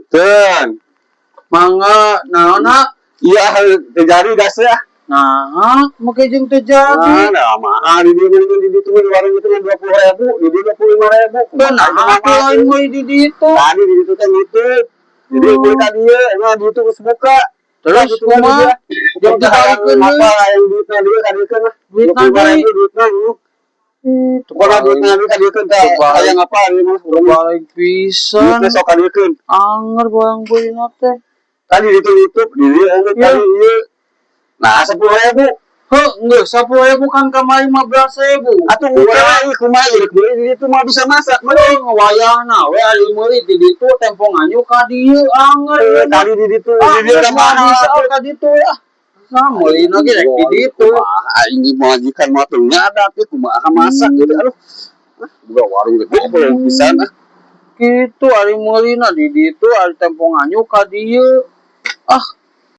Ten. Mangga naonna Iya terjadi gas ya. nah make jeung teu jadi. Nah, mahal di ditu di warung itu 20.000, di ditu 25.000. Nah, lain mah di ditu. Tadi di ditu teh nutup. Jadi kulit tadi ya, emang di ditu geus buka. Terus kumaha? Jeung dibalikeun apa yang duitna dia kadikeun mah. Duitna deui. Duitna. Tukana duitna dia kadikeun teh hayang apa ieu mah. Balik pisan. Duitna sok kadikeun. Anger barang beulina teh. Tadi ditutup di dieu tadi ieu. Nah, 10.000. Heuh, geus 10.000 kan kamari 15.000. Atuh ulah kumaha ieu di ditu mah bisa masak mah. Wayahna we ari meuli di ditu tempo nganyuk ka dieu anger. Tadi di ditu di dieu mana bisa ka ditu ya. Nah, meulina ge rek di ditu. Ini majikan mah teu nyada teh kumaha masak gitu. Aduh. Buka warung gede pisan ah. Kitu ari meulina di ditu ari tempo nganyuk ka dieu. Ah,